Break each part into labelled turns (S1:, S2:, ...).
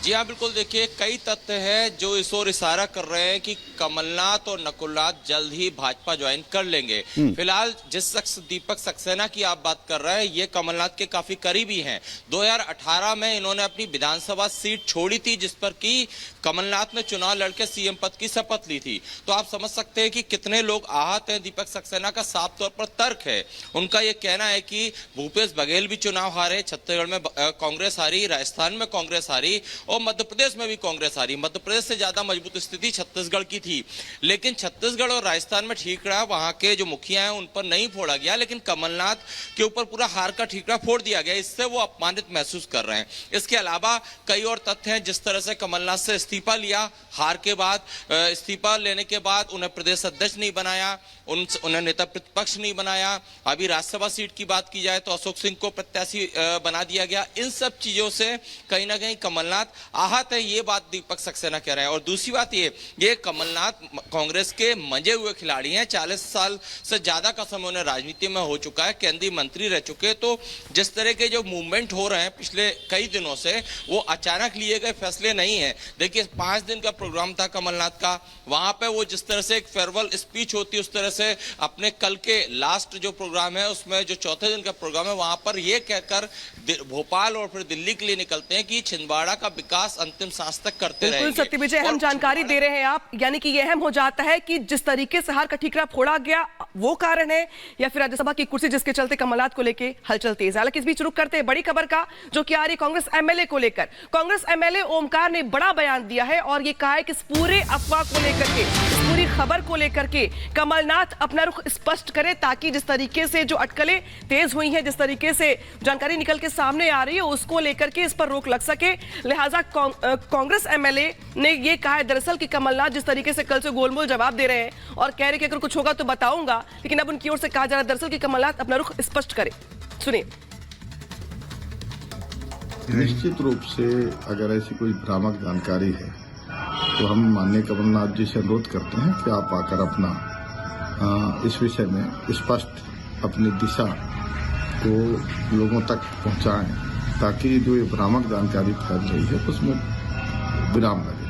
S1: जी हाँ, बिल्कुल। देखिए, कई तथ्य हैं जो इस ओर इशारा कर रहे हैं कि कमलनाथ और नकुलनाथ जल्द ही भाजपा ज्वाइन कर लेंगे। फिलहाल जिस शख्स दीपक सक्सेना की आप बात कर रहे हैं, ये कमलनाथ के काफी करीबी हैं। 2018 में इन्होंने अपनी विधानसभा सीट छोड़ी थी, जिस पर कि कमलनाथ ने चुनाव लड़के सीएम पद की शपथ ली थी। तो आप समझ सकते हैं कि कितने लोग आहत हैं। दीपक सक्सेना का साफ तौर पर तर्क है, उनका यह कहना है कि भूपेश बघेल भी चुनाव हारे, छत्तीसगढ़ में कांग्रेस हारी, राजस्थान में कांग्रेस हारी और मध्य प्रदेश में भी कांग्रेस हारी। मध्य प्रदेश से ज्यादा मजबूत स्थिति छत्तीसगढ़ की थी, लेकिन छत्तीसगढ़ और राजस्थान में ठीकरा वहां के जो मुखिया हैं उन पर नहीं फोड़ा गया, लेकिन कमलनाथ के ऊपर पूरा हार का ठीकरा फोड़ दिया गया। इससे वो अपमानित महसूस कर रहे हैं। इसके अलावा कई और तथ्य हैं, जिस तरह से कमलनाथ से इस्तीफा लिया, हार के बाद इस्तीफा लेने के बाद उन्हें प्रदेश अध्यक्ष नहीं बनाया, उन्हें नेता प्रतिपक्ष नहीं बनाया। अभी राज्यसभा सीट की बात की जाए तो अशोक सिंह को प्रत्याशी बना दिया गया। इन सब चीजों से कहीं ना कहीं कमलनाथ आहत है, ये बात दीपक सक्सेना कह रहे हैं। और दूसरी बात ये कमलनाथ कांग्रेस के मंजे हुए खिलाड़ी हैं। 40 साल से ज्यादा का समय उन्हें राजनीति में हो चुका है, केंद्रीय मंत्री रह चुके। तो जिस तरह के जो मूवमेंट हो रहे हैं पिछले कई दिनों से, वो अचानक लिए गए फैसले नहीं है। देखिए, 5 दिन का प्रोग्राम था कमलनाथ का, वहां पे वो जिस तरह से एक फेयरवेल स्पीच होती है, उस तरह से अपने कल के लास्ट जो प्रोग्राम है उसमें जो चौथे दिन का प्रोग्राम है, वहां पर ये कहकर भोपाल और फिर दिल्ली के लिए निकलते हैं कि छिंदवाड़ा का विकास अंतिम सांस तक करते रहेंगे।
S2: बिल्कुल सत्य विजय, अहम जानकारी दे रहे हैं आप। यानी कि यह अहम हो जाता है कि जिस तरीके से हार का ठीकरा फोड़ा गया वो कारण है, या फिर राज्यसभा की कुर्सी जिसके चलते कमलनाथ को लेकर हलचल तेज है। हालांकि इस बीच रुक करते हैं बड़ी खबर का, जो कि आ रही कांग्रेस एमएलए को लेकर। कांग्रेस एमएलए ओमकार ने बड़ा बयान दिया है और ये कहा है कि इस पूरे अफवाह को लेकर के, इस पूरी खबर को लेकर के कमलनाथ अपना रुख स्पष्ट करे, ताकि जिस तरीके से जो अटकलें तेज हुई हैं, जिस तरीके से जानकारी निकल के सामने आ रही है, उसको लेकर के इस पर रोक लग सके। लिहाजा कांग्रेस एमएलए ने यह कहा है दरअसल कि कमलनाथ जिस तरीके से कल से गोलमोल जवाब दे रहे हैं और कह रहे कि अगर कुछ होगा तो बताऊंगा, लेकिन अब उनकी ओर से कहा जा रहा है दरअसल कि कमलनाथ अपना रुख स्पष्ट करे। सुनिए।
S3: निश्चित रूप से अगर ऐसी कोई भ्रामक जानकारी है तो हम माननीय कमलनाथ जी से अनुरोध करते हैं कि आप आकर अपना इस विषय में स्पष्ट अपनी दिशा को लोगों तक पहुंचाएं, ताकि जो ये भ्रामक जानकारी फैल रही है उसमें विराम लगे।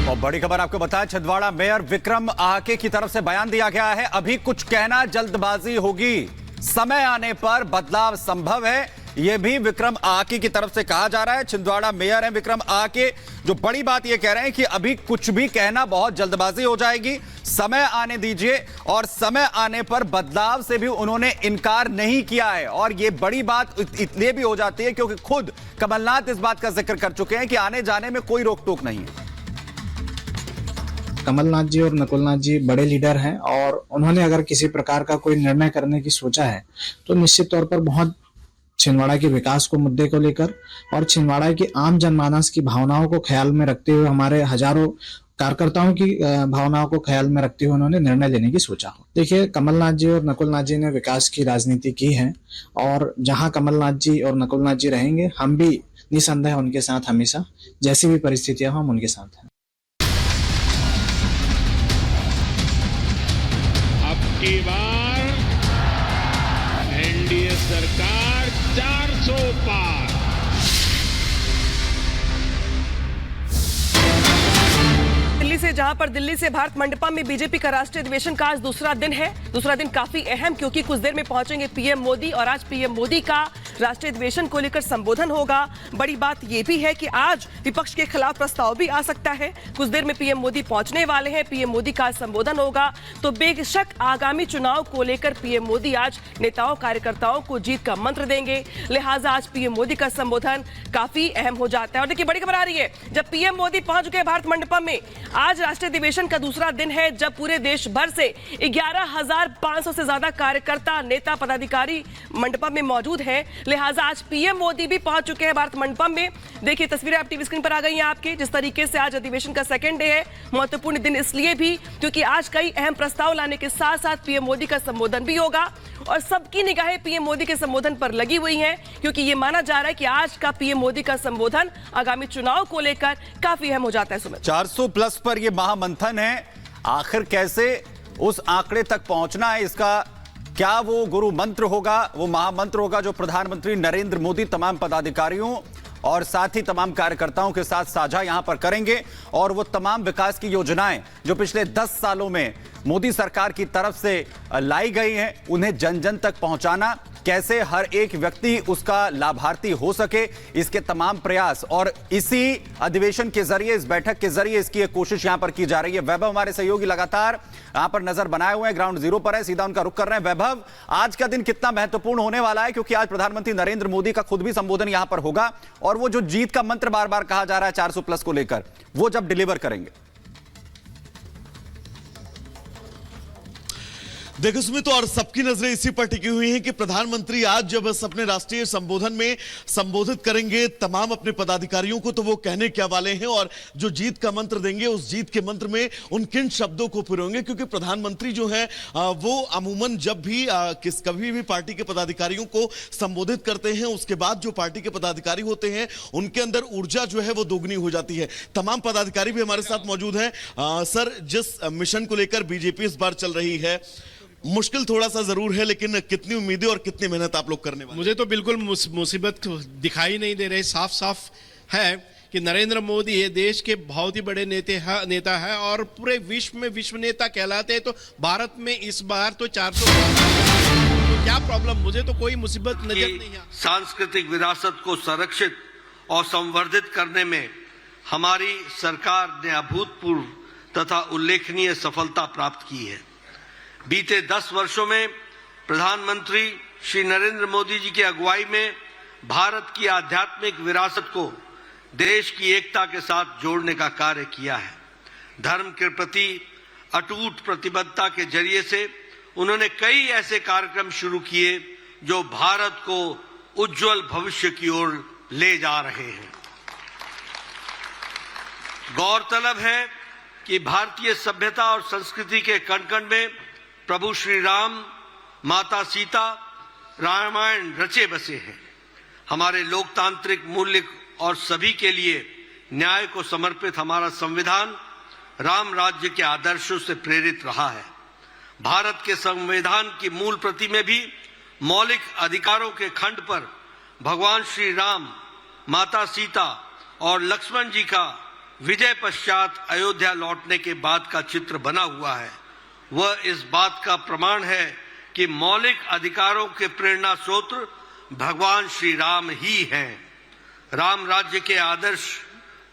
S4: और बड़ी खबर आपको बताया, छिंदवाड़ा मेयर विक्रम आके की तरफ से बयान दिया गया है। अभी कुछ कहना जल्दबाजी होगी, समय आने पर बदलाव संभव है, यह भी विक्रम आके की तरफ से कहा जा रहा है। छिंदवाड़ा मेयर हैं विक्रम आके, जो बड़ी बात यह कह रहे हैं कि अभी कुछ भी कहना बहुत जल्दबाजी हो जाएगी, समय आने दीजिए। और समय आने पर बदलाव से भी उन्होंने इनकार नहीं किया है। और यह बड़ी बात इसलिए भी हो जाती है क्योंकि खुद कमलनाथ इस बात का जिक्र कर चुके हैं कि आने जाने में कोई रोक टोक नहीं है।
S5: कमलनाथ जी और नकुलनाथ जी बड़े लीडर हैं और उन्होंने अगर किसी प्रकार का कोई निर्णय करने की सोचा है तो निश्चित तौर पर बहुत छिंदवाड़ा के विकास को मुद्दे को लेकर और छिंदवाड़ा की आम जनमानस की भावनाओं को ख्याल में रखते हुए, हमारे हजारों कार्यकर्ताओं की भावनाओं को ख्याल में रखते हुए उन्होंने निर्णय लेने की सोचा हो। देखिए, कमलनाथ जी और नकुलनाथ जी ने विकास की राजनीति की है और जहां कमलनाथ जी और नकुलनाथ जी रहेंगे, हम भी निसंदेह उनके साथ हमेशा, जैसी भी परिस्थितियां हम उनके साथ हैं।
S6: की बार एनडीए सरकार 400 पार।
S2: दिल्ली से, जहां पर दिल्ली से भारत मंडपम में बीजेपी का राष्ट्रीय अधिवेशन का आज दूसरा दिन है। दूसरा दिन काफी अहम, क्योंकि कुछ देर में पहुंचेंगे पीएम मोदी और आज पीएम मोदी का राष्ट्रीय अधिवेशन को लेकर संबोधन होगा। बड़ी बात यह भी है कि आज विपक्ष के खिलाफ प्रस्ताव भी आ सकता है। कुछ देर में पीएम मोदी पहुंचने वाले हैं, पीएम मोदी का संबोधन होगा। तो बेशक आगामी चुनाव को लेकर पीएम मोदी आज नेताओं कार्यकर्ताओं को जीत का मंत्र देंगे। लिहाजा आज पीएम मोदी का संबोधन काफी अहम हो जाता है। और देखिए, बड़ी खबर आ रही है, जब पीएम मोदी पहुंच गए भारत मंडपम में, आज राष्ट्रीय अधिवेशन का दूसरा दिन है, जब पूरे देश भर से 11,500 से ज्यादा कार्यकर्ता, नेता, पदाधिकारी मंडपम में मौजूद हैं। लिहाजा आज पीएम मोदी भी पहुंच चुके हैं भारत मंडपम में। देखिए, तस्वीरें आप टीवी स्क्रीन पर आ गई हैं आपके। जिस तरीके से आज अधिवेशन का सेकंड डे है, महत्वपूर्ण दिन इसलिए भी क्योंकि आज कई अहम प्रस्ताव लाने के साथ साथ पीएम मोदी का संबोधन भी होगा और सबकी निगाहें पीएम मोदी के संबोधन पर लगी हुई हैं, क्योंकि यह माना जा रहा है कि आज का पीएम मोदी का संबोधन आगामी चुनाव को लेकर काफी अहम हो जाता है। सुमित,
S4: 400 प्लस पर यह महामंथन है, आखिर कैसे उस आंकड़े तक पहुंचना है, इसका क्या वो गुरु मंत्र होगा, वो महामंत्र होगा जो प्रधानमंत्री नरेंद्र मोदी तमाम पदाधिकारियों और साथ ही तमाम कार्यकर्ताओं के साथ साझा यहां पर करेंगे, और वो तमाम विकास की योजनाएं जो पिछले 10 सालों में मोदी सरकार की तरफ से लाई गई हैं, उन्हें जन जन तक पहुंचाना, कैसे हर एक व्यक्ति उसका लाभार्थी हो सके, इसके तमाम प्रयास, और इसी अधिवेशन के जरिए, इस बैठक के जरिए इसकी एक कोशिश यहां पर की जा रही है। वैभव हमारे सहयोगी लगातार यहां पर नजर बनाए हुए हैं, ग्राउंड जीरो पर है, सीधा उनका रुख कर रहे हैं। वैभव, आज का दिन कितना महत्वपूर्ण होने वाला है, क्योंकि आज प्रधानमंत्री नरेंद्र मोदी का खुद भी संबोधन यहां पर होगा, और वो जो जीत का मंत्र बार बार कहा जा रहा है 400+ को लेकर, वो जब डिलीवर करेंगे।
S7: देखो सुमित, और सबकी नजरें इसी पर टिकी हुई हैं कि प्रधानमंत्री आज जब अपने राष्ट्रीय संबोधन में संबोधित करेंगे तमाम अपने पदाधिकारियों को, तो वो कहने क्या वाले हैं और जो जीत का मंत्र देंगे, उस जीत के मंत्र में उन किन शब्दों को पिरोएंगे। क्योंकि प्रधानमंत्री जो है वो अमूमन जब भी कभी भी पार्टी के पदाधिकारियों को संबोधित करते हैं, उसके बाद जो पार्टी के पदाधिकारी होते हैं उनके अंदर ऊर्जा जो है वो दोगुनी हो जाती है। तमाम पदाधिकारी भी हमारे साथ मौजूद हैं। सर, जिस मिशन को लेकर बीजेपी इस बार चल रही है, मुश्किल थोड़ा सा जरूर है, लेकिन कितनी उम्मीदें और कितनी मेहनत आप लोग करने वाले?
S6: मुझे तो बिल्कुल मुसीबत दिखाई नहीं दे रही। साफ साफ है कि नरेंद्र मोदी ये देश के बहुत ही बड़े नेता है और पूरे विश्व में विश्व नेता कहलाते हैं। तो भारत में इस बार तो 400, तो क्या प्रॉब्लम? मुझे तो कोई मुसीबत नजर नहीं है।
S8: सांस्कृतिक विरासत को संरक्षित और संवर्धित करने में हमारी सरकार ने अभूतपूर्व तथा उल्लेखनीय सफलता प्राप्त की है। बीते 10 वर्षों में प्रधानमंत्री श्री नरेंद्र मोदी जी की अगुवाई में भारत की आध्यात्मिक विरासत को देश की एकता के साथ जोड़ने का कार्य किया है। धर्म के प्रति अटूट प्रतिबद्धता के जरिए से उन्होंने कई ऐसे कार्यक्रम शुरू किए जो भारत को उज्जवल भविष्य की ओर ले जा रहे हैं। गौरतलब है कि भारतीय सभ्यता और संस्कृति के कण-कण में प्रभु श्री राम, माता सीता, रामायण रचे बसे हैं। हमारे लोकतांत्रिक मूल्य और सभी के लिए न्याय को समर्पित हमारा संविधान राम राज्य के आदर्शों से प्रेरित रहा है। भारत के संविधान की मूल प्रति में भी मौलिक अधिकारों के खंड पर भगवान श्री राम, माता सीता और लक्ष्मण जी का विजय पश्चात अयोध्या लौटने के बाद का चित्र बना हुआ है। वह इस बात का प्रमाण है कि मौलिक अधिकारों के प्रेरणा स्रोत भगवान श्री राम ही हैं। राम राज्य के आदर्श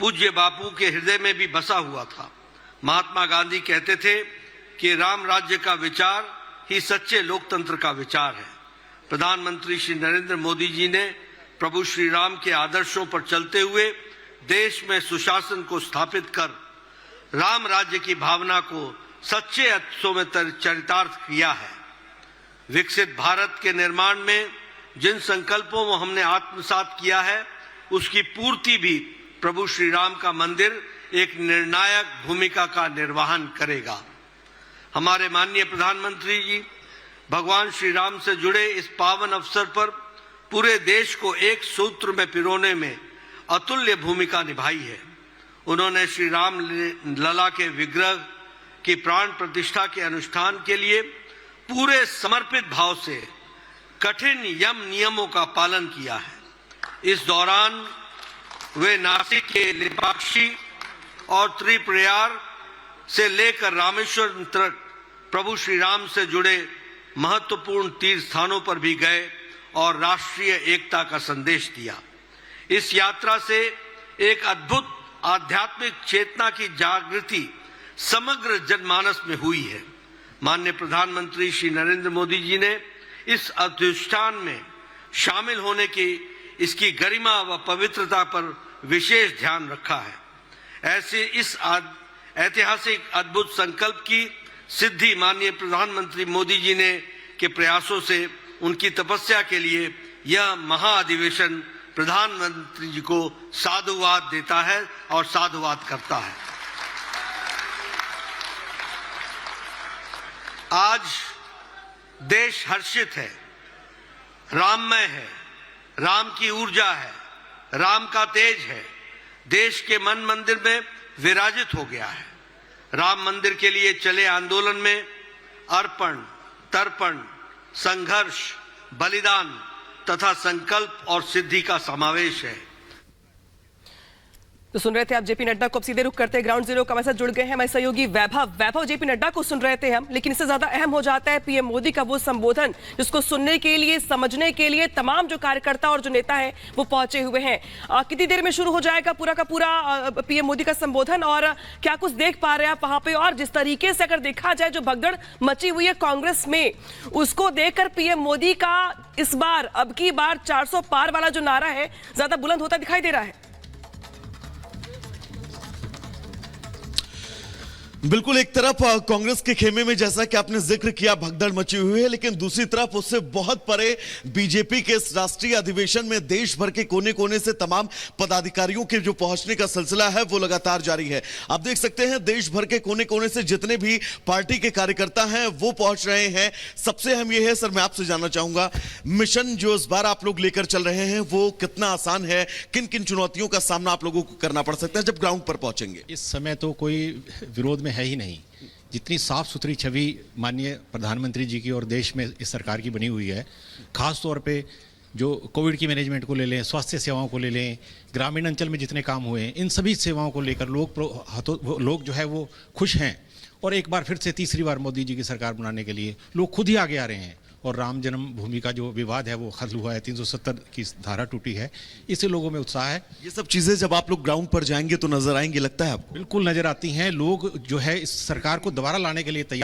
S8: पूज्य बापू के हृदय में भी बसा हुआ था। महात्मा गांधी कहते थे कि राम राज्य का विचार ही सच्चे लोकतंत्र का विचार है। प्रधानमंत्री श्री नरेंद्र मोदी जी ने प्रभु श्री राम के आदर्शों पर चलते हुए देश में सुशासन को स्थापित कर राम राज्य की भावना को सच्चे अर्थों में चरितार्थ किया है। विकसित भारत के निर्माण में जिन संकल्पों को हमने आत्मसात किया है, उसकी पूर्ति भी प्रभु श्री राम का मंदिर एक निर्णायक भूमिका का निर्वहन करेगा। हमारे माननीय प्रधानमंत्री जी भगवान श्री राम से जुड़े इस पावन अवसर पर पूरे देश को एक सूत्र में पिरोने में अतुल्य भूमिका निभाई है। उन्होंने श्री राम लला के विग्रह की प्राण प्रतिष्ठा के अनुष्ठान के लिए पूरे समर्पित भाव से कठिन यम नियमों का पालन किया है। इस दौरान वे नासिक के लेपाक्षी और त्रिप्रयाग से लेकर रामेश्वर तक प्रभु श्री राम से जुड़े महत्वपूर्ण तीर्थ स्थानों पर भी गए और राष्ट्रीय एकता का संदेश दिया। इस यात्रा से एक अद्भुत आध्यात्मिक चेतना की जागृति समग्र जनमानस में हुई है। माननीय प्रधानमंत्री श्री नरेंद्र मोदी जी ने इस अनुष्ठान में शामिल होने की इसकी गरिमा व पवित्रता पर विशेष ध्यान रखा है। ऐसे इस ऐतिहासिक अद्भुत संकल्प की सिद्धि माननीय प्रधानमंत्री मोदी जी ने के प्रयासों से उनकी तपस्या के लिए यह महाअधिवेशन प्रधानमंत्री जी को साधुवाद देता है और साधुवाद करता है। आज देश हर्षित है, राममय है, राम की ऊर्जा है, राम का तेज है, देश के मन मंदिर में विराजित हो गया है। राम मंदिर के लिए चले आंदोलन में अर्पण, तर्पण, संघर्ष, बलिदान तथा संकल्प और सिद्धि का समावेश है।
S2: तो सुन रहे थे आप जेपी नड्डा को। अब सीधे रुख करते हैं ग्राउंड जीरो का मैसेज जुड़ गए हैं हमारे सहयोगी वैभव जेपी नड्डा को सुन रहे थे हम, लेकिन इससे ज्यादा अहम हो जाता है पीएम मोदी का वो संबोधन जिसको सुनने के लिए, समझने के लिए तमाम जो कार्यकर्ता और जो नेता है वो पहुंचे हुए हैं। कितनी देर में शुरू हो जाएगा पूरा का पूरा पीएम मोदी का संबोधन, और क्या कुछ देख पा रहे हैं आप वहां पे? और जिस तरीके से अगर देखा जाए जो भगदड़ मची हुई है कांग्रेस में, उसको देखकर पीएम मोदी का इस बार, अब की बार 400 पार वाला जो नारा है ज्यादा बुलंद होता दिखाई दे रहा है।
S7: बिल्कुल, एक तरफ कांग्रेस के खेमे में जैसा कि आपने जिक्र किया भगदड़ मची हुई है, लेकिन दूसरी तरफ उससे बहुत परे बीजेपी के इस राष्ट्रीय अधिवेशन में देश भर के कोने कोने से तमाम पदाधिकारियों के जो पहुंचने का सिलसिला है वो लगातार जारी है। आप देख सकते हैं देश भर के कोने कोने से जितने भी पार्टी के कार्यकर्ता हैं वो पहुंच रहे हैं। सबसे अहम यह है सर, मैं आपसे जानना चाहूंगा, मिशन जो इस बार आप लोग लेकर चल रहे हैं वो कितना आसान है? किन किन चुनौतियों का सामना आप लोगों को करना पड़ सकता है जब ग्राउंड पर पहुंचेंगे?
S9: इस समय तो कोई विरोध में है ही नहीं। जितनी साफ सुथरी छवि माननीय प्रधानमंत्री जी की और देश में इस सरकार की बनी हुई है, खास तौर पे जो कोविड की मैनेजमेंट को ले लें, स्वास्थ्य सेवाओं को ले लें, ग्रामीण अंचल में जितने काम हुए हैं, इन सभी सेवाओं को लेकर लोग जो है वो खुश हैं। और एक बार फिर से तीसरी बार मोदी जी की सरकार बनाने के लिए लोग खुद ही आगे आ रहे हैं। और राम जन्मभूमि का जो विवाद है वो खत्म हुआ है, 370 की धारा टूटी है, इससे लोगों में उत्साह है।
S7: ये सब चीजें जब आप लोग ग्राउंड पर जाएंगे तो नजर आएंगी, लगता है आपको?
S9: बिल्कुल नजर आती हैं। लोग जो है इस सरकार को दोबारा लाने के लिए तैयार